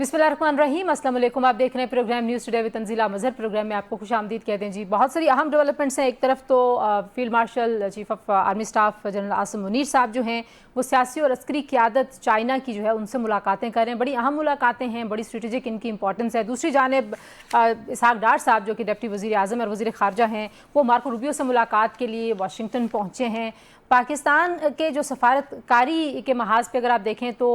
बिस्मिल्लाहिर्रहमानिर्रहीम, अस्सलाम वालेकुम। आप देख रहे हैं programme news today with Tanzeela Mazhar. Programme में आपको खुश आमदीद कहते हैं जी। बहुत सारी अहम डेवलपमेंट्स हैं। एक तरफ तो field marshal chief of army staff general Asim Munir साहब जो हैं वो सियासी और अस्करी क़यादत चाइना की जो है उनसे मुलाकातें कर रहे हैं। बड़ी अहम मुलाकातें हैं, बड़ी स्ट्रेटेजिक इनकी इंपॉर्टेंस है। दूसरी जानिब इसहाक डार साहब जो कि डिप्टी वज़ीर आज़म और वज़ीर ख़ारजा हैं वो मार्को रूबियो से मुलाकात के लिए वाशिंगटन पहुँचे हैं। पाकिस्तान के जो सफारतकारी के महाज पे अगर आप देखें तो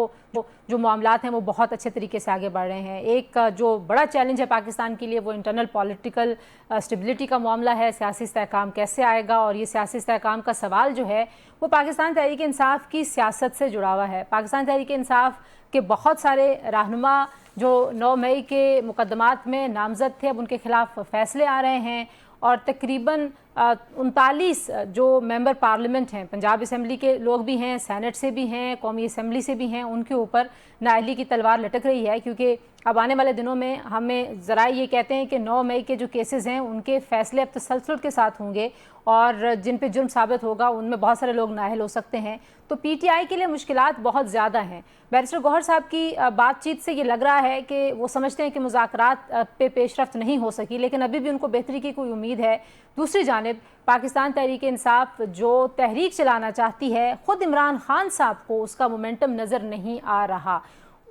जो मामलात हैं वो बहुत अच्छे तरीके से आगे बढ़ रहे हैं। एक जो बड़ा चैलेंज है पाकिस्तान के लिए वो इंटरनल पॉलिटिकल स्टेबिलिटी का मामला है। सियासी इस्तेहकाम कैसे आएगा, और ये सियासी इस्तेहकाम का सवाल जो है वो पाकिस्तान तहरीक इंसाफ की सियासत से जुड़ा हुआ है। पाकिस्तान तहरीक इंसाफ के बहुत सारे रहनुमा जो 9 मई के मुकदमात में नामजद थे अब उनके खिलाफ फैसले आ रहे हैं, और तकरीबन 39 जो मेंबर पार्लियामेंट हैं, पंजाब असम्बली के लोग भी हैं, सेनेट से भी हैं, कौमी असम्बली से भी हैं, उनके ऊपर नाअहली की तलवार लटक रही है। क्योंकि अब आने वाले दिनों में हमें ज़रा ये कहते हैं कि 9 मई के जो केसेस हैं उनके फैसले अब तसलसल के साथ होंगे, और जिन पे जुर्म साबित होगा उनमें बहुत सारे लोग नाअहल हो सकते हैं। तो पीटीआई के लिए मुश्किलात बहुत ज़्यादा हैं। बैरिस्टर गौहर साहब की बातचीत से ये लग रहा है कि वो समझते हैं कि मुज़ाकरात पे पेशरफ्त नहीं हो सकी, लेकिन अभी भी उनको बेहतरी की कोई उम्मीद है। दूसरी जानिब पाकिस्तान तहरीक इंसाफ जो तहरीक चलाना चाहती है, ख़ुद इमरान खान साहब को उसका मोमेंटम नज़र नहीं आ रहा।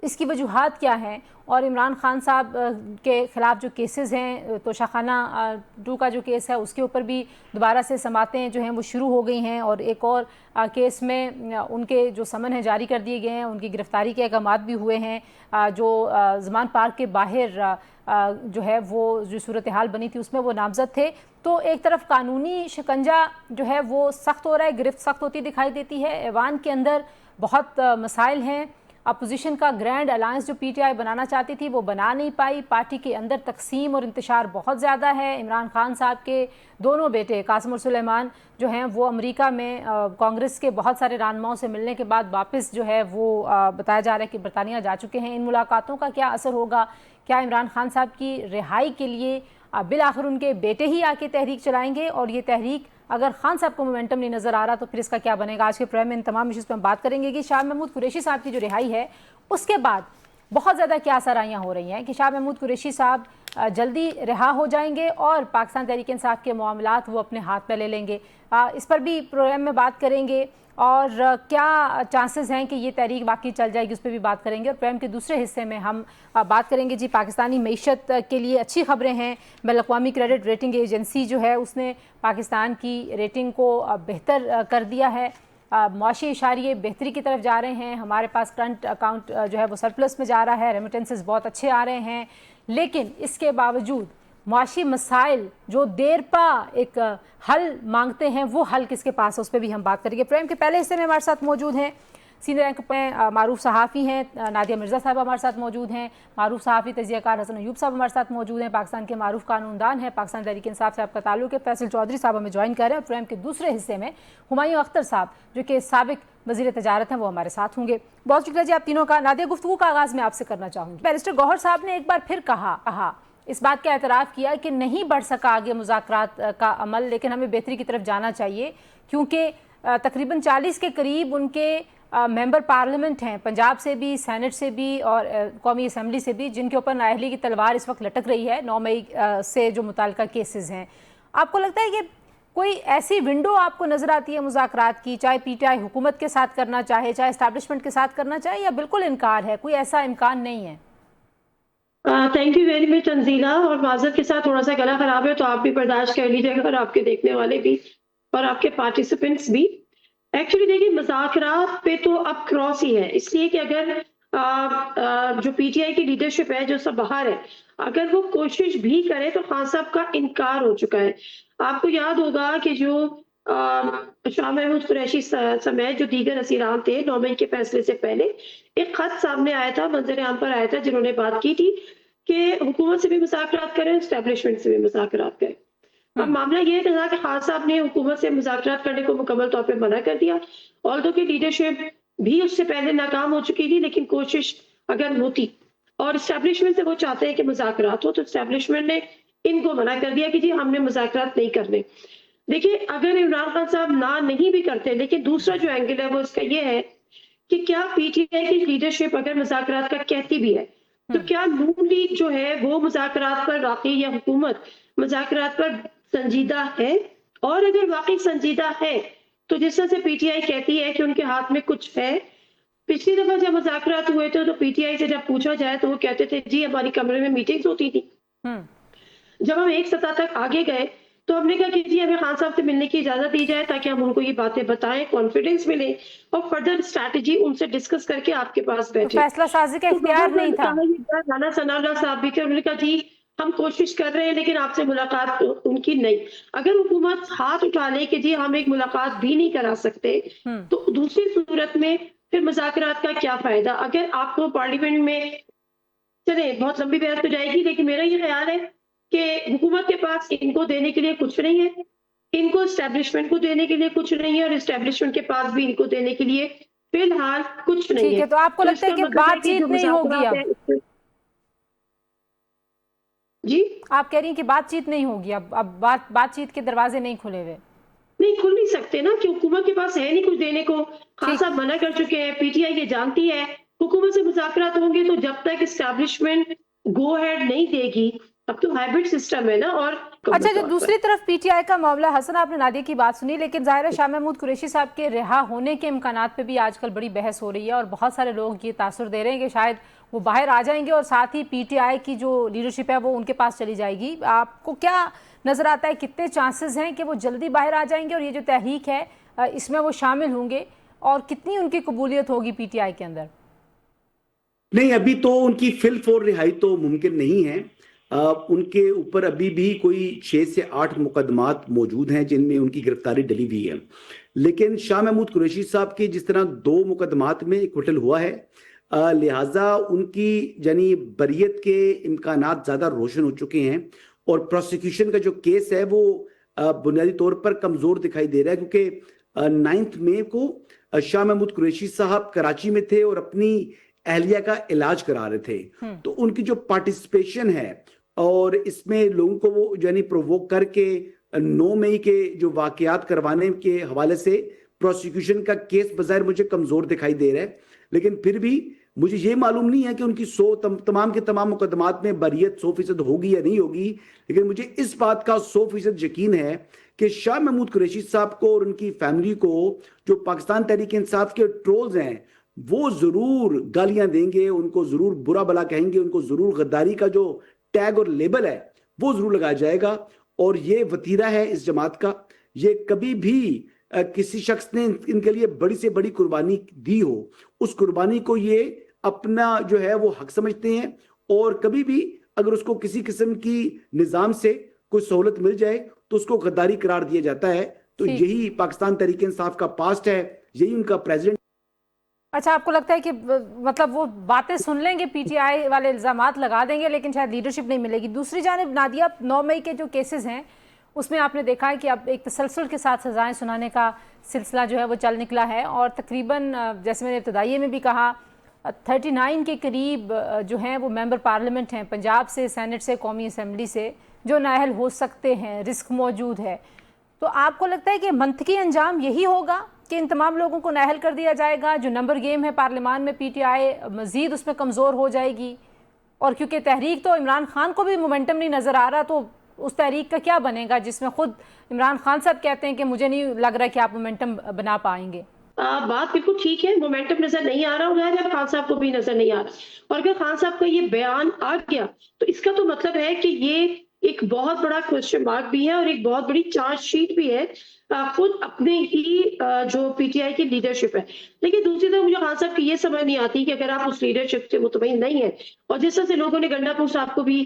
इसकी वजूहात क्या हैं, और इमरान खान साहब के ख़िलाफ़ जो केसेस हैं, तोशाखाना 2 का जो केस है उसके ऊपर भी दोबारा से समातें जो हैं वो शुरू हो गई हैं, और एक और केस में उनके जो समन हैं जारी कर दिए गए हैं, उनकी गिरफ़्तारी के अहकामात भी हुए हैं। जो ज़मान पार्क के बाहर जो है वो जो सूरत हाल बनी थी उसमें वो नामज़द थे। तो एक तरफ कानूनी शिकंजा जो है वो सख्त हो रहा है, गिरफ्त सख्त होती दिखाई देती है। ऐवान के अंदर बहुत मसाइल हैं। अपोजिशन का ग्रैंड अलायंस जो पीटीआई बनाना चाहती थी वो बना नहीं पाई। पार्टी के अंदर तकसीम और इंतशार बहुत ज़्यादा है। इमरान खान साहब के दोनों बेटे कासिम और सुलेमान जो हैं वो अमेरिका में कांग्रेस के बहुत सारे रहनुमाओं से मिलने के बाद वापस जो है वो बताया जा रहा है कि बरतानिया जा चुके हैं। इन मुलाकातों का क्या असर होगा? क्या इमरान खान साहब की रिहाई के लिए बिल आखिर उनके बेटे ही आके तहरीक चलाएंगे, और ये तहरीक अगर खान साहब को मोमेंटम नहीं नज़र आ रहा तो फिर इसका क्या बनेगा? आज के प्रोग्राम में इन तमाम इश्यूज़ पर हम बात करेंगे कि शाह महमूद कुरैशी साहब की जो रिहाई है उसके बाद बहुत ज़्यादा क्या सराहियाँ हो रही हैं कि शाह महमूद कुरैशी साहब जल्दी रिहा हो जाएंगे और पाकिस्तान तहरीक इंसाफ के मामलात वो अपने हाथ में ले लेंगे। इस पर भी प्रोग्राम में बात करेंगे, और क्या चांसेस हैं कि ये तहरीक वाकई चल जाएगी उस पर भी बात करेंगे। और प्रोग्राम के दूसरे हिस्से में हम बात करेंगे जी पाकिस्तानी मईशत के लिए अच्छी खबरें हैं। बैनुल-अक़वामी क्रेडिट रेटिंग एजेंसी जो है उसने पाकिस्तान की रेटिंग को बेहतर कर दिया है। मुआशी इशारे बेहतरी की तरफ जा रहे हैं। हमारे पास करंट अकाउंट जो है वो सरप्लस में जा रहा है, रेमिटेंसेस बहुत अच्छे आ रहे हैं। लेकिन इसके बावजूद मुआशी मसाइल जो देर पा एक हल मांगते हैं वो हल किसके पास है उस पर भी हम बात करेंगे। प्रोग्राम के पहले हिस्से में हमारे साथ मौजूद हैं सीनियर रैंक पे मारूफ सहाफ़ी हैं नादिया मिर्ज़ा साहब हमारे साथ मौजूद हैं। मारूफ सहाफ़ी तजियाकार हसन अयूब साहब हमारे साथ मौजूद हैं। पाकिस्तान के मारूफ कानूनदान हैं, पाकिस्तान तहरीक इंसाफ से आपका ताल्लुक है, फैसल चौधरी साहब हमें ज्वाइन कर रहे हैं। और प्रोग्राम के दूसरे हिस्से में हुमायूं अख्तर साहब जो कि साबिक वज़ीर तजारत हैं वो हमारे साथ होंगे। बहुत शुक्रिया जी आप तीनों का। नादिया, गुफ्तगू का आगाज़ मैं आपसे करना चाहूँगी। बैरिस्टर गौहर साहब ने एक बार फिर कहा इस बात का एतराफ़ किया कि नहीं बढ़ सका आगे मुज़ाकरात का अमल, लेकिन हमें बेहतरी की तरफ जाना चाहिए, क्योंकि तकरीबन 40 के करीब उनके मेंबर पार्लियामेंट हैं, पंजाब से भी, सेनेट से भी और कौमी असम्बली से भी, जिनके ऊपर नाअहली की तलवार इस वक्त लटक रही है 9 मई से जो मुताल्लिका केसेस हैं। आपको लगता है कि कोई ऐसी विंडो आपको नज़र आती है मुज़ाकरात की, चाहे पीटीआई हुकूमत के साथ करना चाहे, चाहे इस्टेब्लिशमेंट के साथ करना चाहे, या बिल्कुल इनकार है, कोई ऐसा इम्कान नहीं है? Thank you very much Tanzila, और माजरत के साथ थोड़ा सा गला खराब है तो आप भी बर्दाश्त कर लीजिएगा, और आपके देखने वाले भी और आपके पार्टिसिपेंट्स भी। एक्चुअली देखिए मुज़ाकरात पे तो अब क्रॉस ही है, इसलिए कि अगर जो पीटीआई की लीडरशिप है जो सब बाहर है, अगर वो कोशिश भी करे तो खान साहब का इनकार हो चुका है। आपको याद होगा कि जो शाह महमूद कुरैशी समेत जो दीगर असीरान थे 9 मई के फैसले से पहले एक खत सामने आया था, मंजर आम पर आया था, जिन्होंने बात की थी कि हुकूमत से भी मुज़ाकरात करें, एस्टेब्लिशमेंट से भी मुज़ाकरात करें। अब मामला ये था कि खान साहब ने हुकूमत से मुज़ाकरात करने को मुकम्मल तौर पे मना कर दिया, ऑल्दो की लीडरशिप भी उससे पहले नाकाम हो चुकी थी, लेकिन कोशिश अगर होती और एस्टेब्लिशमेंट से वो चाहते हैं कि मुज़ाकरात हो, तो एस्टेब्लिशमेंट ने इनको मना कर दिया कि जी हमने मुज़ाकरात नहीं करने। देखिए अगर इमरान खान साहब ना नहीं भी करते, लेकिन दूसरा जो एंगल है वो इसका ये है कि क्या पीटीआई की लीडरशिप अगर मुज़ाकरात का कहती भी है تو کیا نون لیگ جو ہے وہ مذاکرات پر واقعی یا حکومت مذاکرات پر سنجیدہ ہے؟ اور اگر واقعی سنجیدہ ہے تو جس طرح سے پی ٹی آئی کہتی ہے کہ ان کے ہاتھ میں کچھ ہے، پچھلی دفعہ جب مذاکرات ہوئے تھے تو پی ٹی آئی سے جب پوچھا جائے تو وہ کہتے تھے جی ہماری کمرے میں میٹنگز ہوتی تھی. جب ہم ایک سطح تک آگے گئے تو ہم نے کہا کہ جی ہمیں خان صاحب سے ملنے کی اجازت دی جائے تاکہ ہم ان کو یہ باتیں بتائیں، کانفیڈنس ملے اور فردر اسٹریٹجی ان سے ڈسکس کر کے آپ کے پاس بیٹھے. فیصلہ سازی کا تو اختیار نہیں تھا. رانا ثناء اللہ صاحب بھی تھے، انہوں نے کہا جی ہم کوشش کر رہے ہیں لیکن آپ سے ملاقات ان کی نہیں. اگر حکومت ہاتھ اٹھا لے کہ جی ہم ایک ملاقات بھی نہیں کرا سکتے تو دوسری صورت میں پھر مذاکرات کا کیا فائدہ؟ اگر آپ کو پارلیمنٹ میں چلے بہت لمبی بحث ہو جائے گی لیکن میرا یہ خیال ہے کہ حکومت کے پاس ان کو دینے کے لیے کچھ نہیں ہے، ان کو اسٹیبلشمنٹ کو دینے کے لیے کچھ نہیں ہے، اور اسٹیبلشمنٹ کے پاس بھی ان کو دینے کے لیے فی الحال کچھ نہیں ٹھیک ہے. تو آپ کو لگتا ہے کہ بات چیت نہیں ہوگی اب؟ جی آپ کہہ رہی ہیں کہ بات چیت نہیں ہوگی اب بات چیت کے دروازے نہیں کھلے ہوئے؟ نہیں کھل نہیں سکتے نا، کہ حکومت کے پاس ہے نہیں کچھ دینے کو. خان صاحب منع کر چکے ہیں، پی ٹی آئی یہ جانتی ہے حکومت سے مذاکرات ہوں گے تو جب تک اسٹیبلشمنٹ گو ہیڈ نہیں دے گی. اب تو ہائبرڈ سسٹم ہے نا. اور اچھا، جو دوسری طرف پی ٹی آئی کا معاملہ، حسن آپ نے نادیہ کی بات سنی، لیکن ظاہر ہے شاہ محمود قریشی صاحب کے رہا ہونے کے امکانات پہ بھی آج کل بڑی بحث ہو رہی ہے، اور بہت سارے لوگ یہ تاثر دے رہے ہیں کہ شاید وہ باہر آ جائیں گے اور ساتھ ہی پی ٹی آئی کی جو لیڈرشپ ہے وہ ان کے پاس چلی جائے گی. آپ کو کیا نظر آتا ہے کتنے چانسز ہیں کہ وہ جلدی باہر آ جائیں گے اور یہ جو تحریک ہے اس میں وہ شامل ہوں گے، اور کتنی ان کی قبولیت ہوگی پی ٹی آئی کے اندر؟ نہیں، ابھی تو ان کی فی الفور رہائی تو ممکن نہیں ہے. ان کے اوپر ابھی بھی کوئی 6 سے 8 مقدمات موجود ہیں جن میں ان کی گرفتاری ڈلی ہوئی ہے. لیکن شاہ محمود قریشی صاحب کی جس طرح 2 مقدمات میں اکوٹل ہوا ہے، لہٰذا ان کی یعنی بریت کے امکانات زیادہ روشن ہو چکے ہیں، اور پروسیکیوشن کا جو کیس ہے وہ بنیادی طور پر کمزور دکھائی دے رہا ہے، کیونکہ 9 مئی کو شاہ محمود قریشی صاحب کراچی میں تھے اور اپنی اہلیہ کا علاج کرا رہے تھے. تو ان کی جو پارٹیسپیشن ہے اور اس میں لوگوں کو وہ یعنی پرووک کر کے 9 مئی کے جو واقعات کروانے کے حوالے سے پروسیکیوشن کا کیس بظاہر مجھے کمزور دکھائی دے رہا ہے. لیکن پھر بھی مجھے یہ معلوم نہیں ہے کہ ان کی تمام کے تمام مقدمات میں بریت 100% ہوگی یا نہیں ہوگی. لیکن مجھے اس بات کا 100% یقین ہے کہ شاہ محمود قریشی صاحب کو اور ان کی فیملی کو جو پاکستان تحریک انصاف کے ٹرولز ہیں وہ ضرور گالیاں دیں گے، ان کو ضرور برا بلا کہیں گے، ان کو ضرور غداری کا جو ٹیگ اور لیبل ہے وہ ضرور لگایا جائے گا. اور یہ وتیرہ ہے اس جماعت کا. یہ کبھی بھی کسی شخص نے ان کے لیے بڑی سے بڑی قربانی دی ہو، اس قربانی کو یہ اپنا جو ہے وہ حق سمجھتے ہیں، اور کبھی بھی اگر اس کو کسی قسم کی نظام سے کوئی سہولت مل جائے تو اس کو غداری قرار دیا جاتا ہے. تو یہی پاکستان تحریک انصاف کا پاسٹ ہے، یہی ان کا پریزیڈنٹ. اچھا، آپ کو لگتا ہے کہ مطلب وہ باتیں سن لیں گے، پی ٹی آئی والے الزامات لگا دیں گے لیکن شاید لیڈرشپ نہیں ملے گی؟ دوسری جانب نادیہ، 9 مئی کے جو کیسز ہیں اس میں آپ نے دیکھا ہے کہ اب ایک تسلسل کے ساتھ سزائیں سنانے کا سلسلہ جو ہے وہ چل نکلا ہے، اور تقریباً جیسے میں نے ابتدائیے میں بھی کہا 39 کے قریب جو ہیں وہ ممبر پارلیمنٹ ہیں، پنجاب سے، سینٹ سے، قومی اسمبلی سے، جو نااہل ہو سکتے ہیں، رسک موجود ہے. تو آپ کو لگتا ہے کہ منطقی انجام یہی ہوگا کہ ان تمام لوگوں کو نااہل کر دیا جائے گا؟ جو نمبر گیم ہے پارلیمان میں، پی ٹی آئی مزید اس میں کمزور ہو جائے گی، اور کیونکہ تحریک تو عمران خان کو بھی مومنٹم نہیں نظر آ رہا، تو اس تحریک کا کیا بنے گا جس میں خود عمران خان صاحب کہتے ہیں کہ مجھے نہیں لگ رہا کہ آپ مومنٹم بنا پائیں گے؟ بات بالکل ٹھیک ہے، مومنٹم نظر نہیں آ رہا، اور غیر خان صاحب کو بھی نظر نہیں آ رہا. اور اگر خان صاحب کا یہ بیان آ گیا تو اس کا تو مطلب ہے کہ یہ ایک بہت بڑا کوسچن مارک بھی ہے اور ایک بہت بڑی چارج شیٹ بھی ہے خود اپنے ہی جو پی ٹی آئی کی لیڈرشپ ہے. لیکن دوسری طرف مجھے خان صاحب کی یہ سمجھ نہیں آتی کہ اگر آپ اس لیڈرشپ سے مطمئن نہیں ہیں، اور جس طرح سے لوگوں نے گنڈا پور صاحب کو بھی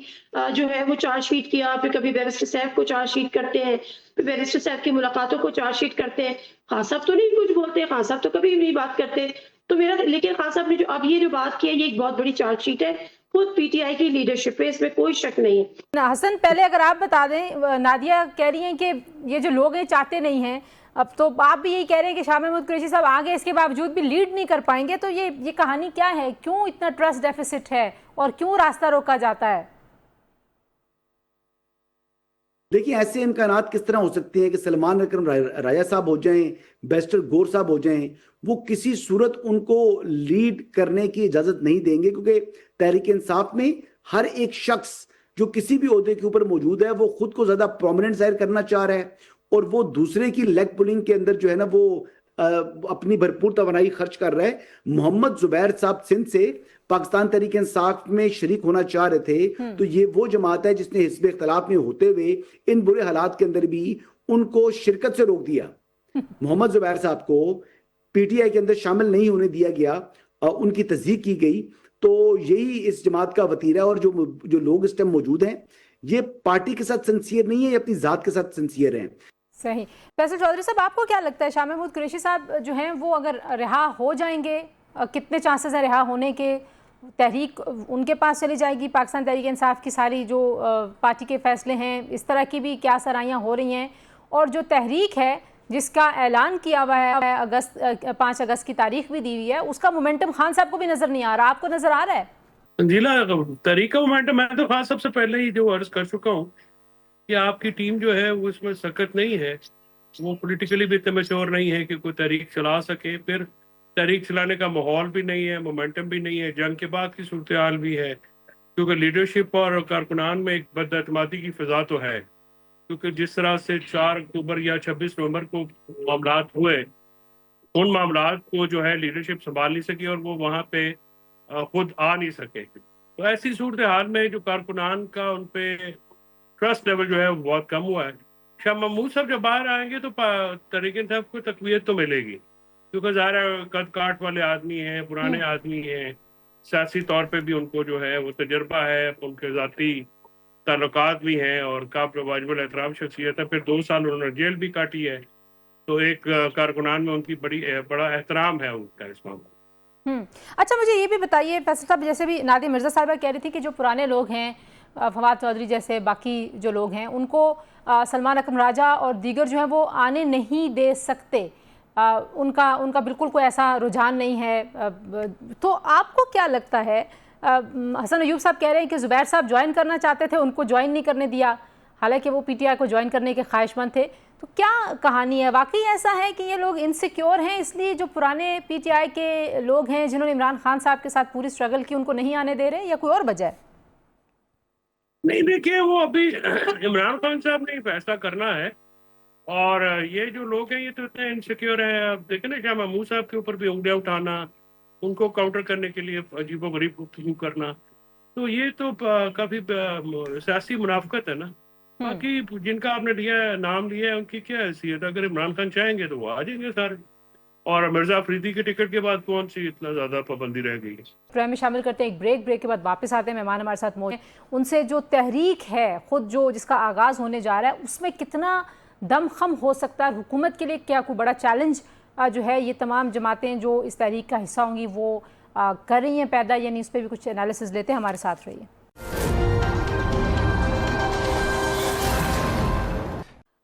جو ہے وہ چارج شیٹ کیا، پھر کبھی بیرسٹر صاحب کو چارج شیٹ کرتے ہیں، پھر بیرسٹر صاحب کی ملاقاتوں کو چارج شیٹ کرتے ہیں. خان صاحب تو نہیں کچھ بولتے، خان صاحب تو کبھی نہیں بات کرتے. تو لیکن خان صاحب نے جو اب یہ جو بات کی ہے یہ ایک بہت بڑی چارج شیٹ ہے خود پی ٹی آئی کی لیڈرشپ ہے، اس میں کوئی شک نہیں ہے. حسن، پہلے اگر آپ بتا دیں، نادیہ کہہ رہی ہیں کہ یہ جو لوگ ہیں چاہتے نہیں ہیں، اب تو آپ بھی یہی کہہ رہے ہیں کہ شاہ محمود قریشی صاحب آگے اس کے باوجود بھی لیڈ نہیں کر پائیں گے، تو یہ کہانی کیا ہے؟ کیوں اتنا ٹرسٹ ڈیفیسٹ ہے اور کیوں راستہ روکا جاتا ہے؟ دیکھیں ایسے امکانات کس طرح ہو سکتے ہیں کہ سلمان اکرم راجہ صاحب ہو جائیں، بیرسٹر گور صاحب ہو جائیں، وہ کسی صورت ان کو لیڈ کرنے کی اجازت نہیں دیں گے، کیونکہ تحریک انصاف میں ہر ایک شخص جو کسی بھی عہدے کے اوپر موجود ہے وہ خود کو زیادہ پرومیننٹ ظاہر کرنا چاہ رہا ہے، اور وہ دوسرے کی لیگ پولنگ کے اندر جو ہے نا وہ اپنی بھرپور توانائی خرچ کر رہا ہے۔ محمد زبیر صاحب سندھ سے پاکستان تحریک انصاف میں شریک ہونا چاہ رہے تھے، تو یہ وہ جماعت ہے جس نے حزب اختلاف میں ہوتے ہوئے ان برے حالات کے اندر بھی ان کو شرکت سے روک دیا۔ محمد زبیر صاحب کو پی ٹی آئی کے اندر شامل نہیں ہونے دیا گیا، ان کی تصدیق کی گئی، تو یہی اس جماعت کا وتیرہ ہے۔ اور جو لوگ اس ٹائم موجود ہیں یہ پارٹی کے ساتھ سنسیئر نہیں ہے، یہ اپنی ذات کے ساتھ سنسیئر ہیں۔ صحیح۔ فیصل چودھری صاحب، آپ کو کیا لگتا ہے شاہ محمود قریشی صاحب جو ہیں وہ اگر رہا ہو جائیں گے، کتنے چانسز ہیں رہا ہونے کے؟ تحریک ان کے پاس چلی جائے گی؟ پاکستان تحریک انصاف کی ساری جو پارٹی کے فیصلے ہیں اس طرح کی بھی کیا سرائیاں ہو رہی ہیں؟ اور جو تحریک ہے جس کا اعلان کیا ہوا ہے 5 اگست کی تاریخ بھی دی ہوئی ہے، اس کا مومنٹم خان صاحب کو بھی نظر نہیں آ رہا، آپ کو نظر آ رہا ہے؟ تنزیلہ، تحریک کا مومنٹم میں تو خاص سب سے پہلے ہی جو عرض کر چکا ہوں کہ آپ کی ٹیم جو ہے وہ اس میں سکت نہیں ہے، وہ پولیٹیکلی بھی اتنے میچور نہیں ہے کہ کوئی تحریک چلا سکے، پھر تحریک چلانے کا ماحول بھی نہیں ہے، مومنٹم بھی نہیں ہے، جنگ کے بعد کی صورتحال بھی ہے، کیونکہ لیڈرشپ اور کارکنان میں ایک بد اعتمادی کی فضا تو ہے، کیونکہ جس طرح سے 4 اکتوبر یا 26 نومبر کو معاملات ہوئے، ان معاملات کو جو ہے لیڈرشپ سنبھال نہیں سکی اور وہ وہاں پہ خود آ نہیں سکے، تو ایسی صورتحال میں جو کارکنان کا ان پہ ٹرسٹ لیول جو ہے وہ بہت کم ہوا ہے۔ شاہ محمود صاحب جب باہر آئیں گے تو تحریک انصاف کو تقویت تو ملے گی، کیونکہ ظاہر ہے قد کاٹ والے آدمی ہیں، پرانے آدمی ہیں، سیاسی طور پہ بھی ان کو جو ہے وہ تجربہ ہے، ان کے ذاتی تعلقات بھی ہیں، اور قابل واجب الاحترام شخصیت ہے، پھر 2 سال انہوں نے جیل بھی کاٹی ہے، تو ایک کارکنان میں ان کی بڑا احترام ہے ان کا اس معاملے۔ اچھا، مجھے یہ بھی بتائیے فیصل صاحب، جیسے بھی نادیہ مرزا صاحبہ کہہ رہی تھی کہ جو پرانے لوگ ہیں، فواد چودھری جیسے باقی جو لوگ ہیں، ان کو سلمان اکرم راجہ اور دیگر جو ہیں وہ آنے نہیں دے سکتے، ان کا بالکل کوئی ایسا رجحان نہیں ہے، تو آپ کو کیا لگتا ہے؟ حسن ایوب صاحب کہہ رہے ہیں کہ زبیر صاحب جوائن کرنا چاہتے تھے، ان کو جوائن نہیں کرنے دیا، حالانکہ وہ پی ٹی آئی کو جوائن کرنے کے خواہش مند تھے، تو کیا کہانی ہے؟ واقعی ایسا ہے کہ یہ لوگ انسیکیور ہیں، اس لیے جو پرانے پی ٹی آئی کے لوگ ہیں جنہوں نے عمران خان صاحب کے ساتھ پوری سٹرگل کی ان کو نہیں آنے دے رہے، یا کوئی اور وجہ ہے؟ نہیں، دیکھیں وہ ابھی عمران خان صاحب نے فیصلہ کرنا ہے، اور یہ جو لوگ ہیں یہ تو اتنے انسیکیور ہیں۔ اب دیکھیں نا شاہ محمود صاحب کے اوپر بھی انگلیاں اٹھانا، ان کو کاؤنٹر کرنے کے لیے عجیب و غریب گفتگو کرنا، تو یہ تو کافی سیاسی منافقت ہے نا۔ باقی جن کا آپ نے نام لیا ہے ان کی کیا حیثیت؟ اگر عمران خان چاہیں گے تو وہ آ جائیں گے سارے، اور مرزا افریدی کے ٹکٹ کے بعد کون سی اتنا زیادہ پابندی رہ گئی ہے؟ پروگرام میں شامل کرتے ہیں ایک بریک کے بعد واپس آتے ہیں۔ مہمان ہمارے ساتھ موجود ہیں، ان سے جو تحریک ہے خود جس کا آغاز ہونے جا رہا ہے اس میں کتنا دم خم ہو سکتا ہے، حکومت کے لیے کیا کوئی بڑا چیلنج جو ہے یہ تمام جماعتیں جو اس تحریک کا حصہ ہوں گی وہ کر رہی ہیں پیدا، یعنی اس پہ بھی کچھ انالیسز لیتے ہیں، ہمارے ساتھ رہیے۔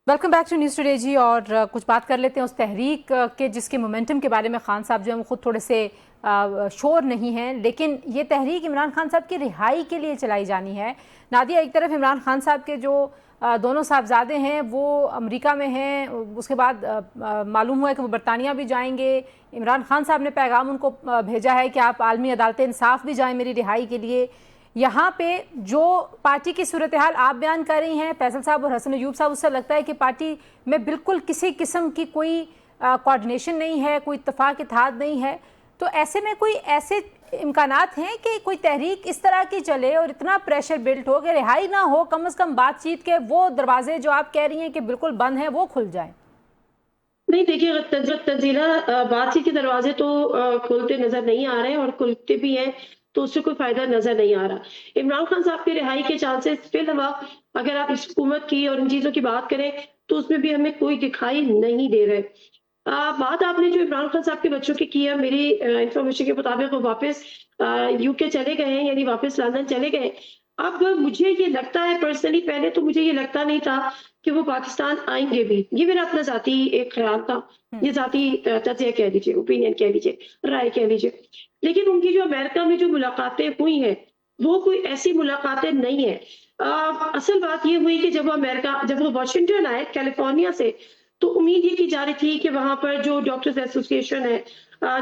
Welcome back to news today ji, اور کچھ بات کر لیتے ہیں اس تحریک کے جس کے مومنٹم کے بارے میں خان صاحب جو ہیں وہ خود تھوڑے سے شور نہیں ہیں، لیکن یہ تحریک عمران خان صاحب کی رہائی کے لیے چلائی جانی ہے۔ نادیہ، ایک طرف عمران خان صاحب کے جو دونوں صاحبزادے ہیں وہ امریکہ میں ہیں، اس کے بعد معلوم ہوا ہے کہ وہ برطانیہ بھی جائیں گے، عمران خان صاحب نے پیغام ان کو بھیجا ہے کہ آپ عالمی عدالت انصاف بھی جائیں میری رہائی کے لیے۔ یہاں پہ جو پارٹی کی صورتحال آپ بیان کر رہی ہیں فیصل صاحب اور حسن ایوب صاحب، اس سے لگتا ہے کہ پارٹی میں بالکل کسی قسم کی کوئی کوارڈینیشن نہیں ہے، کوئی اتفاق اتحاد نہیں ہے، تو ایسے میں کوئی ایسے امکانات ہیں کہ کوئی تحریک اس طرح کی چلے اور اتنا پریشر بلٹ ہو کہ رہائی نہ ہو، کم از کم بات چیت کے وہ دروازے جو آپ کہہ رہی ہیں کہ بالکل بند ہیں وہ کھل جائیں؟ نہیں دیکھیے، تنزیلہ، بات چیت کے دروازے تو کھلتے نظر نہیں آ رہے ہیں، اور کھلتے بھی ہیں تو اس سے کوئی فائدہ نظر نہیں آ رہا۔ عمران خان صاحب کی رہائی کے چانسز فی الوقت اگر آپ اس حکومت کی اور ان چیزوں کی بات کریں تو اس میں بھی ہمیں کوئی دکھائی نہیں دے رہے۔ بات آپ نے جو عمران خان صاحب کے بچوں کی ہے، میری انفارمیشن کے مطابق وہ واپس یو کے چلے گئے ہیں، یعنی واپس لندن چلے گئے۔ اب مجھے یہ لگتا ہے پرسنلی، پہلے تو مجھے یہ لگتا نہیں تھا کہ وہ پاکستان آئیں گے بھی، یہ میرا اپنا ذاتی ایک خیال تھا، یہ ذاتی تجزیہ کہہ لیجیے، اوپینین کہہ لیجیے، رائے کہہ لیجیے، لیکن ان کی جو امریکہ میں جو ملاقاتیں ہوئی ہیں وہ کوئی ایسی ملاقاتیں نہیں ہیں असल बात ये हुई कि जब वो वाशिंगटन आए कैलिफोर्निया से, तो उम्मीद ये की जा रही थी कि वहां पर जो डॉक्टर्स एसोसिएशन है,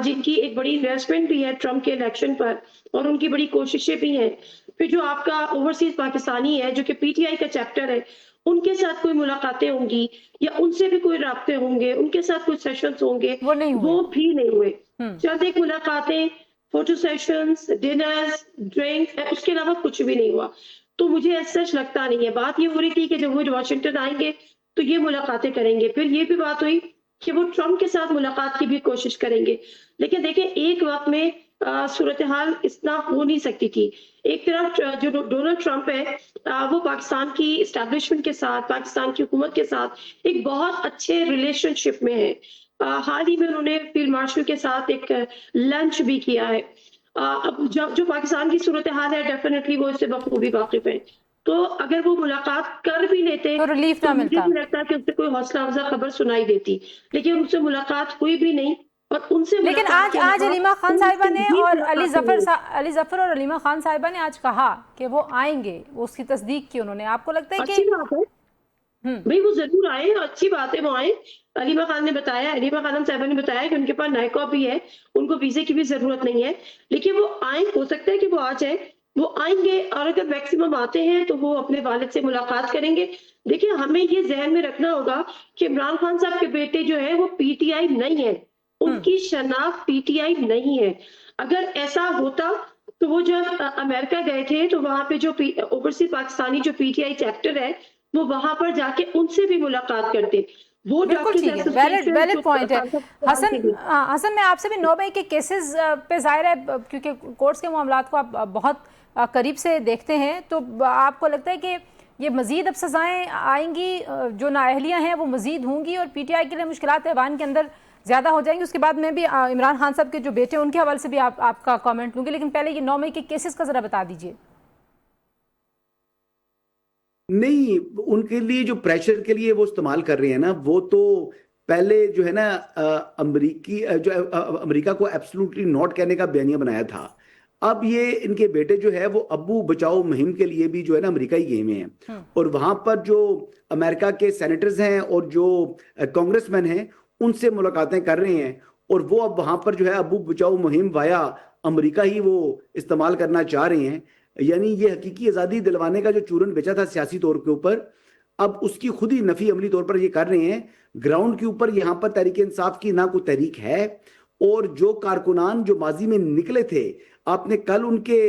जिनकी एक बड़ी इन्वेस्टमेंट भी है ट्रम्प के इलेक्शन पर और उनकी बड़ी कोशिशें भी हैं, फिर जो आपका ओवरसीज पाकिस्तानी है जो कि पीटीआई का चैप्टर है, उनके साथ कोई मुलाकातें होंगी या उनसे भी कोई राब्ते होंगे, उनके साथ कोई सेशंस होंगे, वो नहीं हुए। वो भी नहीं हुए। चंद एक मुलाकातें, फोटो सेशंस, डिनर्स, ड्रिंक, उसके अलावा कुछ भी नहीं हुआ। तो मुझे ऐसा सच लगता नहीं है। बात ये हो रही थी कि जब वो वाशिंगटन आएंगे तो ये मुलाकातें करेंगे, फिर ये भी बात हुई कि वो ट्रम्प के साथ मुलाकात की भी कोशिश करेंगे। लेकिन देखिए एक वक्त में सूरत हाल इतना हो नहीं सकती थी। एक तरफ जो डोनाल्ड ट्रम्प है, वो पाकिस्तान की इस्टेब्लिशमेंट के साथ, पाकिस्तान की हुकूमत के साथ एक बहुत अच्छे रिलेशनशिप में है। हाल ही में उन्होंने फील्ड मार्शल के साथ एक लंच भी किया है। अब जो पाकिस्तान की सूरत हाल है, डेफिनेटली वो इससे बखूबी वाकिफ है। तो अगर वो मुलाकात कर भी लेते तो रिलीफ ना मुझे मिलता। भी लगता कि उससे कोई हौसला अफजा खबर सुनाई देती, लेकिन उनसे मुलाकात हुई भी नहीं। और उनसे लेकिन मुलाकात आज के आज अलावा अलीमा खान साहिबा उनसे ने भी और मुलाकातें अली जफर और अलीमा खान साहिबा ने आज कहा कि वो आएंगे, वो उसकी तस्दीक की उन्होंने। आपको लगता है अच्छी कि बात है भाई, वो जरूर आए, अच्छी बात है वो आए। अलीमा खानम साहिबा ने बताया कि उनके पास नाइकॉप भी है, उनको वीजे की भी जरूरत नहीं है, लेकिन वो आए, हो सकता है कि वो आ जाए, वो आएंगे। और अगर मैक्सिमम आते हैं तो वो अपने वालिद से मुलाकात करेंगे। देखिए हमें ये जहन में रखना होगा कि इमरान खान साहब के बेटे जो है वो पीटीआई नहीं है, उनकी शनाख्त पीटीआई नहीं है। अगर ऐसा होता तो वो जब अमेरिका गए थे तो वहां पे जो ओवरसीज पाकिस्तानी जो पीटीआई चैप्टर है, वो वहां पर जाके उनसे भी मुलाकात करते। वो बिल्कुल ठीक है, वैलिड पॉइंट है। हसन मैं आपसे भी 9 मई के केसेस पे जाहिर है, क्योंकि कोर्ट्स के मामलात को आप बहुत करीब से देखते हैं, तो आपको लगता है कि ये मजीद अब सजाएं आएंगी, जो नाअहलियाँ हैं वो मजीद होंगी और पीटीआई के लिए मुश्किलात ऐवान के अंदर ज़्यादा हो जाएंगी? उसके बाद मैं भी इमरान खान साहब के जो बेटे उनके हवाले से भी आपका कमेंट लूँगी, लेकिन पहले ये 9 मई के केसेस का ज़रा बता दीजिए। नहीं, उनके लिए जो प्रेशर के लिए वो इस्तेमाल कर रहे हैं ना, वो तो पहले जो है ना अमेरिका को एब्सोल्युटली नॉट कहने का बयानिया बनाया था। अब ये इनके बेटे जो है वो अब्बू बचाओ मुहिम के लिए भी जो है ना अमेरिका ही गए हुए हैं, और वहां पर जो अमेरिका के सेनेटर्स हैं और जो कांग्रेसमैन हैं उनसे मुलाकातें कर रहे हैं, और वो अब वहां पर जो है अब्बू बचाओ मुहिम वाया अमेरिका ही वो इस्तेमाल करना चाह रहे हैं। यानी ये हकीकी आज़ादी दिलवाने का जो चूरन बेचा था सियासी तौर के ऊपर, अब उसकी खुद ही नफी अमली तौर पर ये कर रहे हैं। ग्राउंड के ऊपर यहाँ पर तहरीक इंसाफ की ना कोई तहरीक है, और जो कारकुनान जो माजी में निकले थे, आपने कल उनके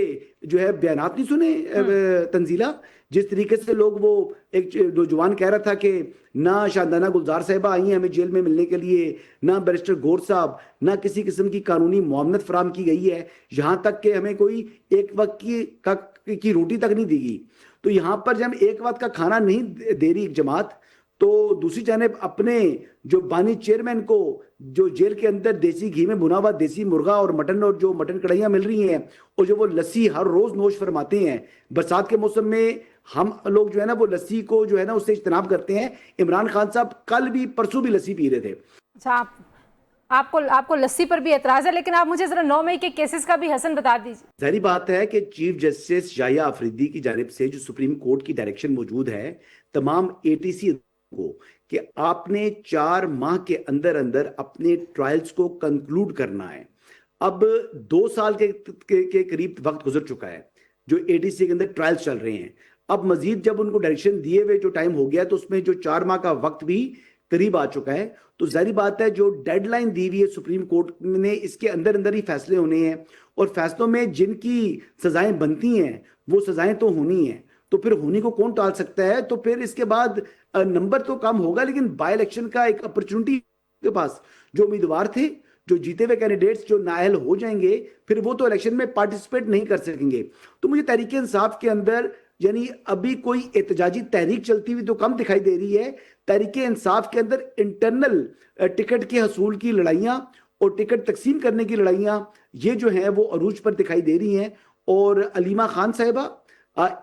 जो है बयानात नहीं सुने तंजीला? जिस तरीके से लोग, वो एक नौजवान कह रहा था कि ना शानदाना गुलजार साहिबा आई हैं हमें जेल में मिलने के लिए, ना बैरिस्टर गौर साहब, ना किसी किस्म की कानूनी मुआवनत फराम की गई है, यहाँ तक कि हमें कोई एक वक्त की रोटी तक नहीं दी गई। तो यहाँ पर जब एक वक्त का खाना नहीं दे रही एक जमात, तो दूसरी जानिब अपने जो बानी चेयरमैन को जो जेल के अंदर देसी घी में भुना हुआ देसी मुर्गा और मटन, और जो मटन कढ़ाइयाँ मिल रही हैं, और जो वो लस्सी हर रोज नोश फरमाते हैं, बरसात के मौसम में हम लोग जो है ना वो लस्सी को जो है ना उससे इज्तनाब करते हैं। इमरान खान साहब कल भी परसों भी लस्सी पी रहे थे। अच्छा, आपको लस्सी पर भी एतराज है, लेकिन आप मुझे जरा 9 मई के केसेस का भी हसन बता दीजिए। जाहिर बात है कि चीफ जस्टिस याहिया अफरीदी की जानिब से जो सुप्रीम कोर्ट की डायरेक्शन मौजूद है तमाम एटीसी को, कि आपने 4 माह के अंदर अंदर अपने ट्रायल्स को कंक्लूड करना है। अब 2 साल के करीब वक्त गुजर चुका है जो एटीसी के अंदर ट्रायल्स चल रहे हैं। अब मजीद जब उनको डायरेक्शन दिए हुए जो टाइम हो गया, तो उसमें जो 4 माह का वक्त भी करीब आ चुका है। तो जाहिर बात है जो डेडलाइन दी हुई है सुप्रीम कोर्ट ने, इसके अंदर अंदर ही फैसले होने हैं, और फैसलों में जिनकी सजाएं बनती हैं वो सजाएं तो होनी है। तो फिर होनी को कौन टाल सकता है? तो फिर इसके बाद नंबर तो कम होगा, लेकिन बाय इलेक्शन का एक अपॉर्चुनिटी के पास जो उम्मीदवार थे, जो जीते हुए कैंडिडेट्स जो नाअहल हो जाएंगे, फिर वो तो इलेक्शन में पार्टिसिपेट नहीं कर सकेंगे। तो मुझे तहरीक इंसाफ के अंदर यानी अभी कोई एहतजाजी तहरीक चलती हुई तो कम दिखाई दे रही है। तहरीक इंसाफ के अंदर इंटरनल टिकट के हसूल की लड़ाइयाँ और टिकट तकसीम करने की लड़ाइयाँ, ये जो हैं वो अरूज पर दिखाई दे रही हैं। और अलीमा खान साहिबा,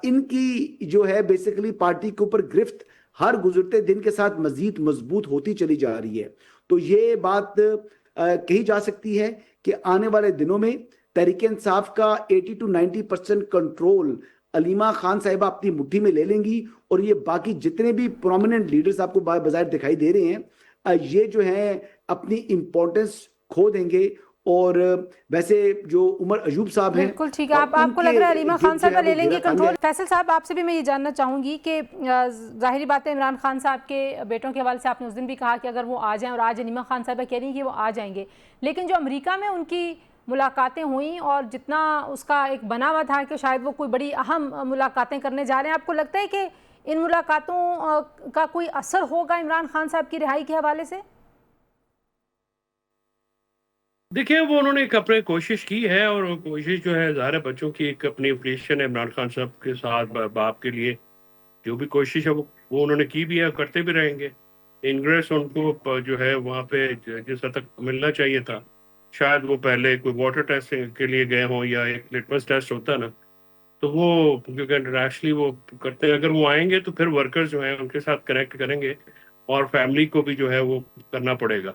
इनकी जो है बेसिकली पार्टी के ऊपर गिरफ्त हर गुजरते दिन के साथ मजीद मजबूत होती चली जा रही है। तो ये बात कही जा सकती है कि आने वाले दिनों में तहरीक इंसाफ का 80 to 90% कंट्रोल علیمہ خان صاحبہ اپنی مٹھی میں لے لیں گی اور یہ باقی جتنے بھی پرومیننٹ لیڈرز آپ کو بظاہر دکھائی دے رہے ہیں یہ جو ہیں اپنی امپورٹنس کھو دیں گے. اور ویسے جو عمر ایوب صاحب ہیں بالکل ٹھیک ہے, آپ کو لگ رہا ہے علیمہ خان صاحبہ لے لیں گے کنٹرول. فیصل صاحب آپ سے بھی میں یہ جاننا چاہوں گی کہ ظاہری بات ہے عمران خان صاحب کے بیٹوں کے حوالے سے آپ نے اس دن بھی کہا کہ اگر وہ آ جائیں, اور آج علیمہ خان صاحبہ کہہ رہی ہیں کہ وہ آ جائیں گے, لیکن جو امریکہ میں ان کی ملاقاتیں ہوئیں اور جتنا اس کا ایک بنا ہوا تھا کہ شاید وہ کوئی بڑی اہم ملاقاتیں کرنے جا رہے ہیں, آپ کو لگتا ہے کہ ان ملاقاتوں کا کوئی اثر ہوگا عمران خان صاحب کی رہائی کے حوالے سے؟ دیکھیں وہ انہوں نے ایک اپنے کوشش کی ہے, اور وہ کوشش جو ہے ظاہر بچوں کی ایک اپنی اپریشین ہے عمران خان صاحب کے ساتھ باپ کے لیے جو بھی کوشش ہے وہ انہوں نے کی بھی ہے, کرتے بھی رہیں گے. انگریس ان کو جو ہے وہاں پہ جس حد تک ملنا چاہیے تھا, شاید وہ پہلے کوئی واٹر ٹیسٹ کے لیے گئے ہوں یا ایک لٹمس ٹیسٹ ہوتا نا, تو وہ کیونکہ انٹرنیشنلی وہ کرتے ہیں, اگر وہ آئیں گے تو پھر ورکرز جو ہیں ان کے ساتھ کنیکٹ کریں گے اور فیملی کو بھی جو ہے وہ کرنا پڑے گا.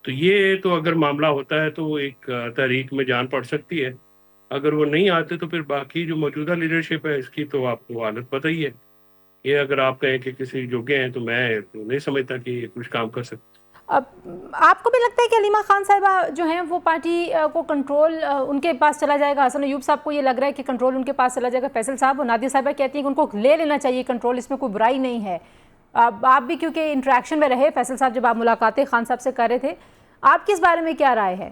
تو یہ تو اگر معاملہ ہوتا ہے تو وہ ایک تحریک میں جان پڑ سکتی ہے. اگر وہ نہیں آتے تو پھر باقی جو موجودہ لیڈرشپ ہے اس کی تو آپ کو حالت پتہ ہی ہے. یہ اگر آپ کہیں کہ کسی جوگے ہیں تو میں نہیں سمجھتا کہ یہ کچھ کام کر سکتے. آپ کو بھی لگتا ہے کہ علیمہ خان صاحبہ جو ہیں وہ پارٹی کو کنٹرول ان کے پاس چلا جائے گا؟ حسن ایوب صاحب کو یہ لگ رہا ہے کہ کنٹرول ان کے پاس چلا جائے گا. فیصل صاحب اور نادیہ صاحبہ کہتی ہیں کہ ان کو لے لینا چاہیے کنٹرول, اس میں کوئی برائی نہیں ہے. آپ بھی کیونکہ انٹریکشن میں رہے فیصل صاحب جب آپ ملاقاتیں خان صاحب سے کر رہے تھے, آپ کس بارے میں کیا رائے ہے؟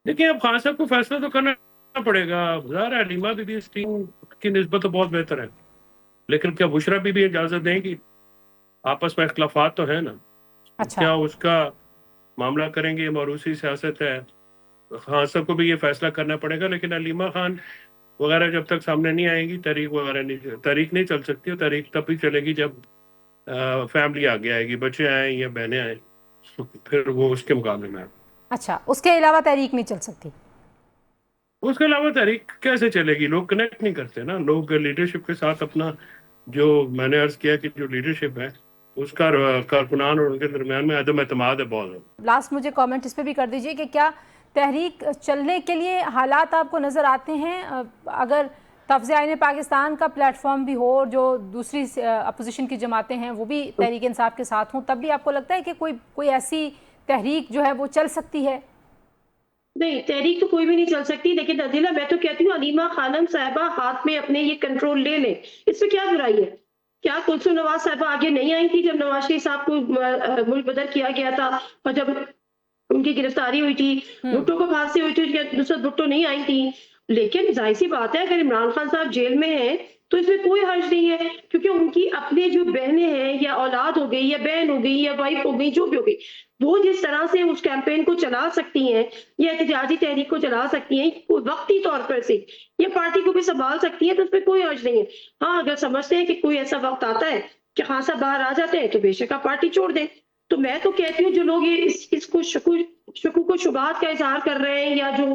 دیکھیں اب خان صاحب کو فیصلہ تو کرنا پڑے گا. ظاہر ہے علیمہ بھی اس ٹیم کی نسبت تو بہت بہتر ہے, لیکن کیا بشرا بھی اجازت دیں گی؟ آپس میں اختلافات تو ہیں نا. اچھا, کیا اس کا معاملہ کریں گے؟ موروثی سیاست ہے, خان صاحب کو بھی یہ فیصلہ کرنا پڑے گا. لیکن علیمہ خان وغیرہ جب تک سامنے نہیں آئیں گی تحریک وغیرہ تحریک نہیں چل سکتی. اور تحریک تب بھی چلے گی جب فیملی آگے آئے گی, بچے آئیں یا بہنیں آئیں, پھر وہ اس کے مقابلے میں. اچھا, اس کے علاوہ تحریک نہیں چل سکتی؟ اس کے علاوہ تحریک کیسے چلے گی؟ لوگ کنیکٹ نہیں کرتے نا. لوگ لیڈرشپ کے ساتھ اپنا جو میں نے عرض کیا کہ جو لیڈرشپ ہے اس کا کارکنان اور ان کے درمیان میں عدم اعتماد ہے بہت زیادہ. لاسٹ مجھے کامنٹ اس پہ بھی کر دیجئے کہ کیا تحریک چلنے کے لیے حالات آپ کو نظر آتے ہیں؟ اگر تفضیہ آئین پاکستان کا پلیٹ فارم بھی ہو اور جو دوسری اپوزیشن کی جماعتیں ہیں وہ بھی تحریک انصاف کے ساتھ ہوں, تب بھی آپ کو لگتا ہے کہ کوئی ایسی تحریک جو ہے وہ چل سکتی ہے؟ نہیں, تحریک تو کوئی بھی نہیں چل سکتی. لیکن عدیلہ میں تو کہتی ہوں علیمہ خانم صاحبہ ہاتھ میں اپنے یہ کنٹرول لے لیں, اس میں کیا برائی ہے؟ کیا کلثوم نواز صاحبہ آگے نہیں آئی تھی جب نواز شریف صاحب کو ملک بدر کیا گیا تھا, اور جب ان کی گرفتاری ہوئی تھی, بھٹو کو پھانسی ہوئی تھی, نصرت بھٹو نہیں آئی تھی. لیکن ظاہر سی بات ہے اگر عمران خان صاحب جیل میں ہیں تو اس میں کوئی حرج نہیں ہے, کیونکہ ان کی اپنے جو بہنیں ہیں یا اولاد ہو گئی یا بہن ہو گئی یا وائف ہو گئی, جو بھی ہو گئی, وہ جس طرح سے اس کیمپین کو چلا سکتی ہیں یا احتجاجی تحریک کو چلا سکتی ہیں وقتی طور پر سے, یا پارٹی کو بھی سنبھال سکتی ہیں, تو اس میں کوئی حرج نہیں ہے. ہاں اگر سمجھتے ہیں کہ کوئی ایسا وقت آتا ہے کہ خان صاحب باہر آ جاتے ہیں تو بے شک آپ پارٹی چھوڑ دیں. تو میں تو کہتی ہوں جو لوگ یہ اس کو شکوک و شبہات کا اظہار کر رہے ہیں یا جو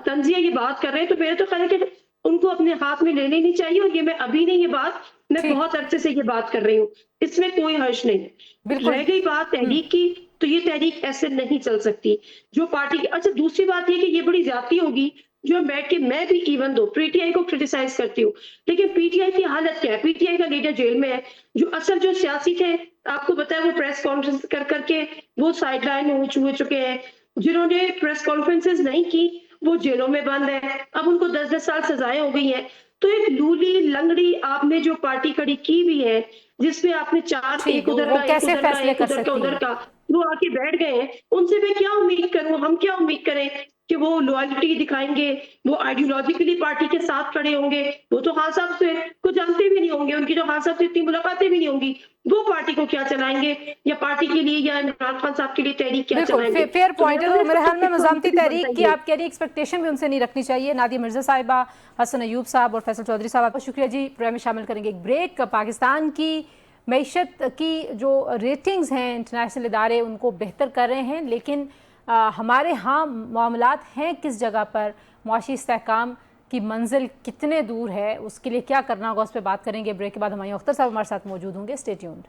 تنزیہ یہ بات کر رہے ہیں, تو میرے تو خیال ہے کہ ان کو اپنے ہاتھ میں لے لینی چاہیے. اور یہ میں ابھی نہیں, یہ بات میں بہت عرصے سے یہ بات کر رہی ہوں, اس میں کوئی حرج نہیں ہے. رہ گئی بات تحریک کی, تو یہ تحریک ایسے نہیں چل سکتی جو پارٹی کی. اچھا دوسری بات یہ کہ یہ بڑی زیادتی ہوگی جو بیٹھ کے میں بھی even though P T I کو کرٹیسائز کرتی ہوں, لیکن پی ٹی آئی کی حالت کیا ہے؟ پی ٹی آئی کا لیڈر جیل میں ہے. جو اصل جو سیاسی تھے آپ کو بتایا وہ پریس کانفرنس کر کے وہ سائیڈ لائن ہو چکے ہیں. جنہوں نے پریس کانفرنسز نہیں کی وہ جیلوں میں بند ہیں, اب ان کو 10-10 سال سزائیں ہو گئی ہیں. تو ایک لولی لنگڑی آپ نے جو پارٹی کھڑی کی بھی ہے جس میں آپ نے 4 ایک ادھر کا ایک ادھر کا ایک ادھر کا ادھر کا, وہ آ کے بیٹھ گئے ہیں. ان سے میں کیا امید کروں, ہم کیا امید کریں کہ وہ لوائلٹی دکھائیں گے, وہ آئیڈیولوجیکلی پارٹی کے ساتھ کھڑے ہوں گے؟ وہ تو خان صاحب سے کو جانتے بھی نہیں ہوں گے, ان کی جو خان صاحب سے اتنی ملاقاتیں بھی نہیں ہوں گی. وہ پارٹی کو کیا چلائیں گے, یا پارٹی کے لیے یا عمران خان صاحب کے لیے تحریک کیا چلائیں گے؟ فیئر پوائنٹ ہے. میرے خیال میں مزاحمتی تحریک کی آپ کہہ رہی ایکسپیکٹیشن بھی ان سے نہیں رکھنی چاہیے. نادیہ مرزا صاحبہ, حسن ایوب صاحب اور فیصل چودھری صاحب, آپ کا شکریہ جی. پروگرام میں شامل کریں گے ایک بریک. پاکستان کی معیشت کی جو ریٹنگز ہیں انٹرنیشنل ادارے ان کو بہتر کر رہے ہیں, لیکن ہمارے ہاں معاملات ہیں کس جگہ پر, معاشی استحکام کی منزل کتنے دور ہے, اس کے لیے کیا کرنا ہوگا, اس پہ بات کریں گے. بریک کے بعد ہمایوں اختر صاحب ہمارے ساتھ موجود ہوں گے. Stay tuned.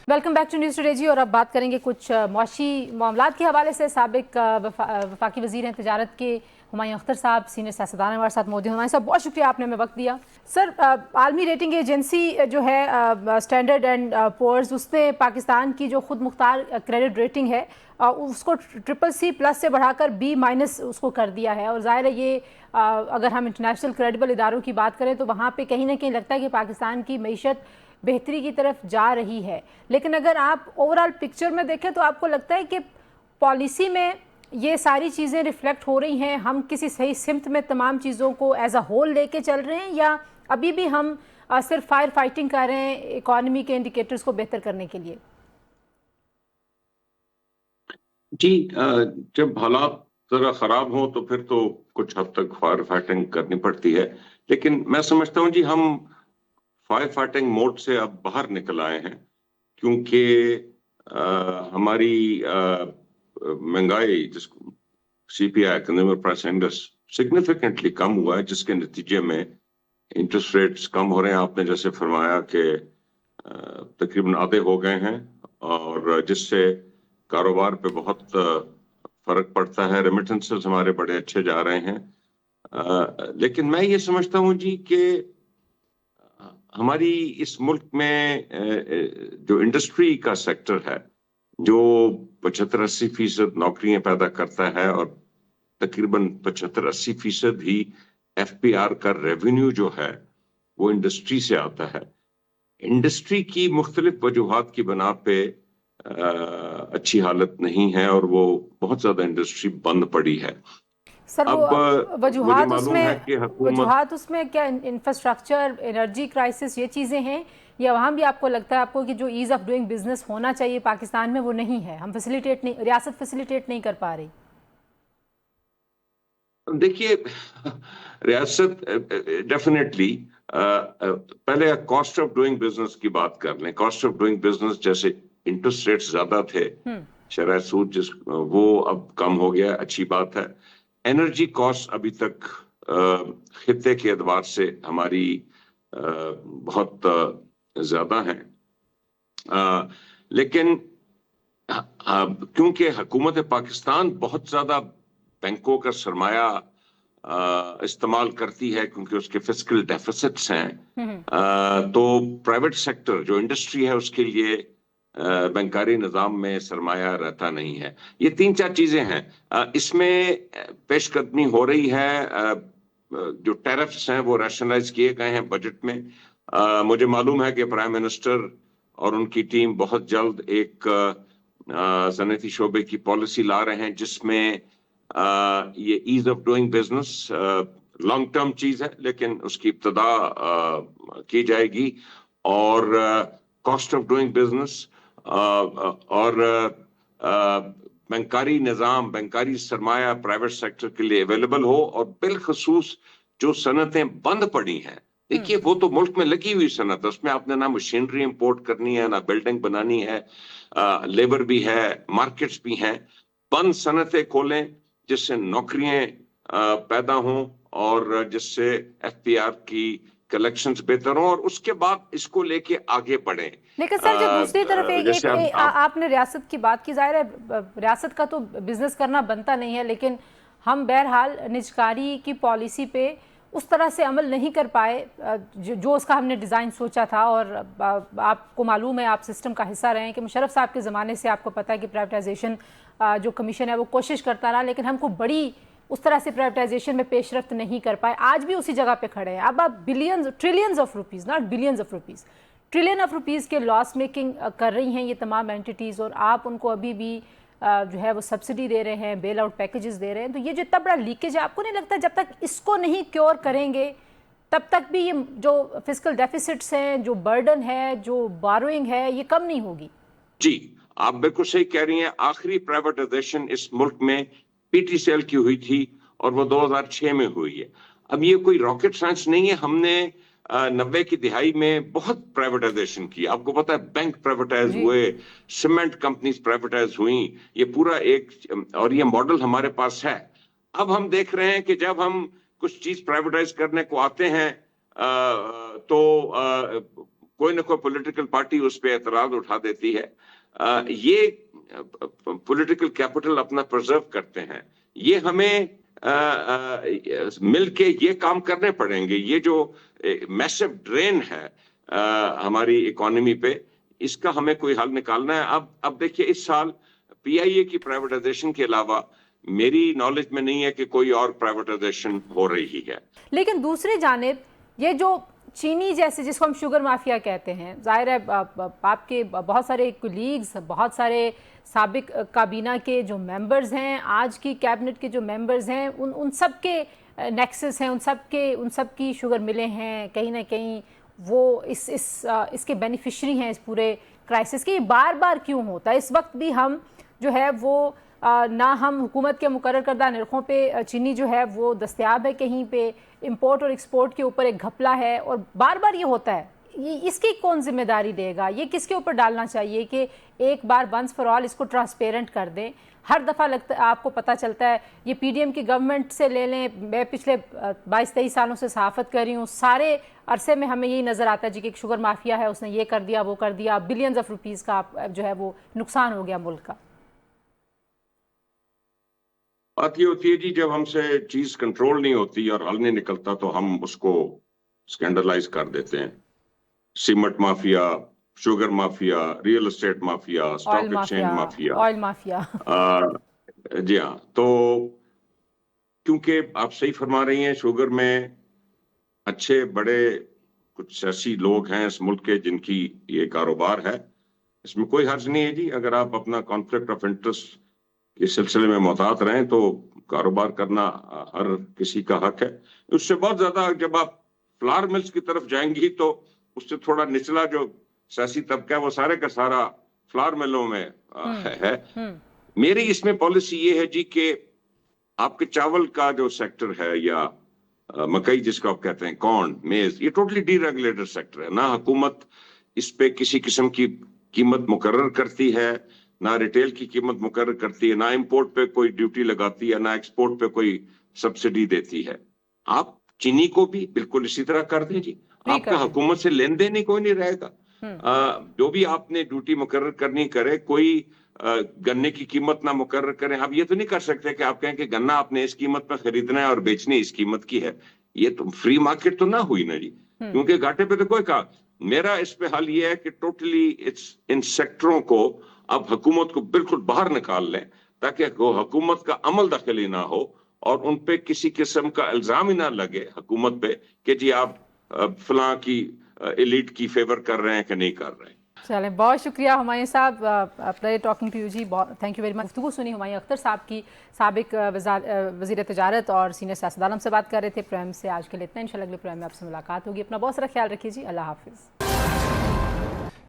Welcome back to news today ji. और अब बात करेंगे कुछ मुआशी मामलात के हवाले से। साबिक वफाकी वज़ीर हैं तजारत के हुमायूं अख्तर साहब सीनियर सियासतदान हमारे साथ मौजूद हैं। हुमायूं साहब बहुत शुक्रिया आपने हमें वक्त दिया। सर, आलमी रेटिंग एजेंसी जो है स्टैंडर्ड एंड पुअर्स, उसने पाकिस्तान की जो खुद मुख्तार क्रेडिट रेटिंग है उसको CCC+ से बढ़ाकर B- उसको कर दिया है। और ज़ाहिर है ये अगर हम इंटरनेशनल क्रेडिबल इदारों की बात करें तो वहाँ पे कहीं ना कहीं लगता है कि पाकिस्तान की मईशत बेहतरी की तरफ जा रही है। लेकिन अगर आप ओवरऑल पिक्चर में देखें तो आपको लगता है कि पॉलिसी में ये सारी चीज़ें रिफ्लेक्ट हो रही हैं, हम किसी सही सिमत में तमाम चीज़ों को एज अ होल लेके चल रहे हैं, या अभी भी हम सिर्फ फायर फाइटिंग कर रहे हैं इकॉनमी के इंडिकेटर्स को बेहतर करने के लिए? जी, जब हालात जरा खराब हो तो फिर तो कुछ हद तक फायर फाइटिंग करनी पड़ती है, लेकिन मैं समझता हूँ जी हम फायर फाइटिंग मोड से अब बाहर निकल आए हैं, क्योंकि हमारी महंगाई जिसको CPI consumer price index significantly कम हुआ है, जिसके नतीजे में इंटरेस्ट रेट्स कम हो रहे हैं। आपने जैसे फरमाया कि तकरीबन आधे हो गए हैं, और जिससे कारोबार पे बहुत फर्क पड़ता है। रेमिटेंसेस हमारे बड़े अच्छे जा रहे हैं। लेकिन मैं ये समझता हूँ जी कि हमारी इस मुल्क में जो इंडस्ट्री का सेक्टर है, जो 75-80% नौकरियां पैदा करता है, और तकरीबन 75-80% ही FPR का रेवेन्यू जो है वो इंडस्ट्री से आता है। इंडस्ट्री की मुख्तलिफ वजूहात की बना पे अच्छी हालत नहीं है, और वो बहुत ज्यादा इंडस्ट्री बंद पड़ी है। सर, वो वजूहात उसमें क्या इंफ्रास्ट्रक्चर, एनर्जी क्राइसिस, ये चीज़ें हैं, या वहाँ भी आपको लगता है आपको कि जो ईज़ ऑफ डूइंग बिजनेस होना चाहिए पाकिस्तान में वो नहीं है, हम रियासत फैसिलिटेट नहीं कर पा रही? देखिए, रियासत डेफिनेटली पहले कॉस्ट ऑफ डूइंग बिजनेस की बात कर लें। कॉस्ट ऑफ डूइंग बिजनेस, जैसे इंटरेस्ट रेट्स ज्यादा थे, शरह सूद वो अब कम हो गया, अच्छी बात है। एनर्जी कॉस्ट अभी तक खित्ते के एतबार से हमारी बहुत ज्यादा है, लेकिन क्योंकि हुकूमत पाकिस्तान बहुत ज्यादा बैंकों का सरमाया इस्तेमाल करती है, क्योंकि उसके फिस्कल डेफिसिट्स हैं, तो प्राइवेट सेक्टर जो इंडस्ट्री है उसके लिए बैंकारी निज़ाम में सरमाया रहता नहीं है। ये 3-4 चीजें हैं। इसमें पेशकदमी हो रही है, जो टैरिफ्स हैं वो रैशनलाइज किए गए हैं बजट में। मुझे मालूम है कि प्राइम मिनिस्टर और उनकी टीम बहुत जल्द एक सनती शोबे की पॉलिसी ला रहे हैं, जिसमें ये ease of doing business long term चीज है, लेकिन उसकी इब्तदा की जाएगी, और कॉस्ट ऑफ डूइंग बिजनेस और बैंकारी निज़ाम, बैंकारी सरमाया प्राइवेट सेक्टर के लिए अवेलेबल हो। और बिलखसूस जो सनतें बंद पड़ी हैं, देखिए वो तो मुल्क में लगी हुई सनत है, उसमें आपने ना मशीनरी इंपोर्ट करनी है, ना बिल्डिंग बनानी है, लेबर भी है, मार्केट्स भी हैं। बंद सनतें खोलें जिससे नौकरियां पैदा हों, और जिससे FPR की कलेक्शंस बेहतर हों, और उसके बाद इसको लेके आगे बढ़ें। लेकिन सर, जब दूसरी तरफ आपने रियासत की बात की, जाहिर है रियासत का तो बिजनेस करना बनता नहीं है, लेकिन हम बहरहाल निजकारी की पॉलिसी पे उस तरह से अमल नहीं कर पाए जो उसका हमने डिज़ाइन सोचा था। और आपको मालूम है, आप सिस्टम का हिस्सा रहे हैं कि मुशर्रफ साहब के ज़माने से आपको पता है कि प्राइवेटाइजेशन जो कमीशन है वो कोशिश करता रहा, लेकिन हमको बड़ी उस तरह से प्राइवेटाइजेशन में पेशरफ्त नहीं कर पाए। आज भी उसी जगह पे खड़े हैं। अब आप trillions of rupees, not billions of rupees, trillion of rupees के लॉस मेकिंग कर रही हैं ये तमाम एंटिटीज़, और आप उनको अभी भी जो है वो सब्सिडी दे रहे हैं, बेल आउट पैकेजेस दे रहे हैं। तो ये जो इतना बड़ा लीकेज है, आपको नहीं लगता जब तक इसको नहीं क्योर करेंगे तब तक भी ये जो फिस्कल डेफिसिट्स हैं, जो बर्डन है, जो बारोइंग है, ये कम नहीं होगी? जी, आप बिल्कुल सही कह रही हैं। आखिरी प्राइवेटाइजेशन इस मुल्क में PTCL की हुई थी, और वो 2006 में हुई है। अब ये कोई रॉकेट साइंस नहीं है। हमने 90 की दिहाई में बहुत प्राइवेटाइजेशन की। आपको पता है, बैंक प्राइवेटाइज हुए, सीमेंट कंपनीज प्राइवेटाइज हुई, ये पूरा एक, और ये मॉडल हमारे पास है। अब हम देख रहे हैं कि जब हम कुछ चीज प्राइवेटाइज करने को आते हैं तो कोई ना कोई पॉलिटिकल पार्टी उस पर एतराज उठा देती है। ये पॉलिटिकल कैपिटल अपना प्रिजर्व करते हैं, ये हमें मिल के ये काम करने पड़ेंगे। ये जो मैसिव ड्रेन है हमारी इकोनॉमी पे, इसका हमें कोई हल निकालना है। अब देखिए, इस साल पीआईए की प्राइवेटाइजेशन के अलावा मेरी नॉलेज में नहीं है कि कोई और प्राइवेटाइजेशन हो रही है। लेकिन दूसरी जानिब ये जो चीनी जैसे, जिसको हम शुगर माफिया कहते हैं, जाहिर है आपके बहुत सारे कुलीग्स, बहुत सारे साबिक काबीना के जो मेंबर्स हैं, आज की कैबिनेट के जो मेंबर्स हैं, उन सब के नेक्सस हैं, उन सब की शुगर मिलें हैं, कहीं ना कहीं वो इसके बेनिफिशरी हैं इस पूरे क्राइसिस की। बार बार क्यों होता है? इस वक्त भी हम जो है वो ना हम हुकूमत के मुकर्रर करदा नरखों पे चीनी जो है वो दस्तयाब है, कहीं पे इंपोर्ट और एक्सपोर्ट के ऊपर एक घपला है, और बार बार ये होता है। ये इसकी कौन जिम्मेदारी लेगा? ये किसके ऊपर डालना चाहिए कि एक बार वंस फॉर ऑल इसको ट्रांसपेरेंट कर दें? हर दफ़ा लगता है, आपको पता चलता है, ये पीडीएम की गवर्नमेंट से ले लें, मैं पिछले 22-23 सालों से सहाफ़त कर रही हूँ, सारे अरसे में हमें यही नज़र आता है जी कि एक शुगर माफिया है, उसने ये कर दिया, वो कर दिया, बिलियंस ऑफ रुपीज़ का जो है वो नुकसान हो गया मुल्क का। बात ये होती है जी, जब हमसे चीज कंट्रोल नहीं होती और हल नहीं निकलता तो हम उसको स्कैंडलाइज कर देते हैं। Cement mafia, sugar mafia, real estate mafia, stock exchange mafia, oil mafia. जी हाँ। तो क्योंकि आप सही फरमा रही हैं, शुगर में अच्छे बड़े कुछ ऐसी लोग हैं इस मुल्क के जिनकी ये कारोबार है, इसमें कोई हर्ज नहीं है जी। अगर आप अपना कॉन्फ्लिक्ट ऑफ इंटरेस्ट इस सिलसिले में मोहतात रहें तो कारोबार करना हर किसी का हक है। उससे बहुत ज्यादा जब आप फ्लावर मिल्स की तरफ जाएंगी तो उससे थोड़ा निचला जो सियासी तबका है वो सारे का सारा फ्लावर मिलों में है। मेरी इसमें पॉलिसी ये है जी कि आपके चावल का जो सेक्टर है या मकई जिसको आप कहते हैं, कॉर्न, मेज, ये टोटली डीरेगुलेटेड सेक्टर है। ना हुकूमत इस पे किसी किस्म की कीमत मुकर्रर करती है, ना रिटेल की कीमत मुकर्रर करती है, ना इंपोर्ट पे कोई ड्यूटी लगाती है, ना एक्सपोर्ट पे कोई सब्सिडी देती है। आप चीनी को भी बिल्कुल इसी तरह कर दें जी, आपका हुकूमत से लेन देन ही कोई नहीं रहेगा। जो भी आपने ड्यूटी मुकर्रर करनी करे, कोई गन्ने की कीमत ना मुकर्रर करें। आप ये तो नहीं कर सकते कि आप कहें कि गन्ना आपने इस कीमत पर खरीदना है और बेचनी इस कीमत की है। ये तो फ्री मार्केट तो ना हुई ना जी, क्योंकि घाटे पे तो कोई कहा। मेरा इस पे हल ये है कि टोटली इन सेक्टरों को अब हुकूमत को बिल्कुल बाहर निकाल लें, ताकि हुकूमत का अमल दखली ना हो और उन पे किसी किस्म का इल्जाम ही ना लगे हुकूमत पे कि जी आप फलां की एलिट की फेवर कर रहे हैं कि नहीं कर रहे हैं। चलें, बहुत शुक्रिया हुमायूं साहब, अपने टॉकिंग टू यू जी, थैंक यू वेरी मच। गुफ्तगू सुनी हुमायूं अख्तर साहब की, साबिक वज़ीर तिजारत और सीनियर सियासतदान हमसे बात कर रहे थे। प्रोग्राम से आज के लिए इतना, इंशाल्लाह अगले प्रोग्राम में आपसे मुलाकात होगी। अपना बहुत सारा ख्याल रखिए जी, अल्लाह हाफिज़।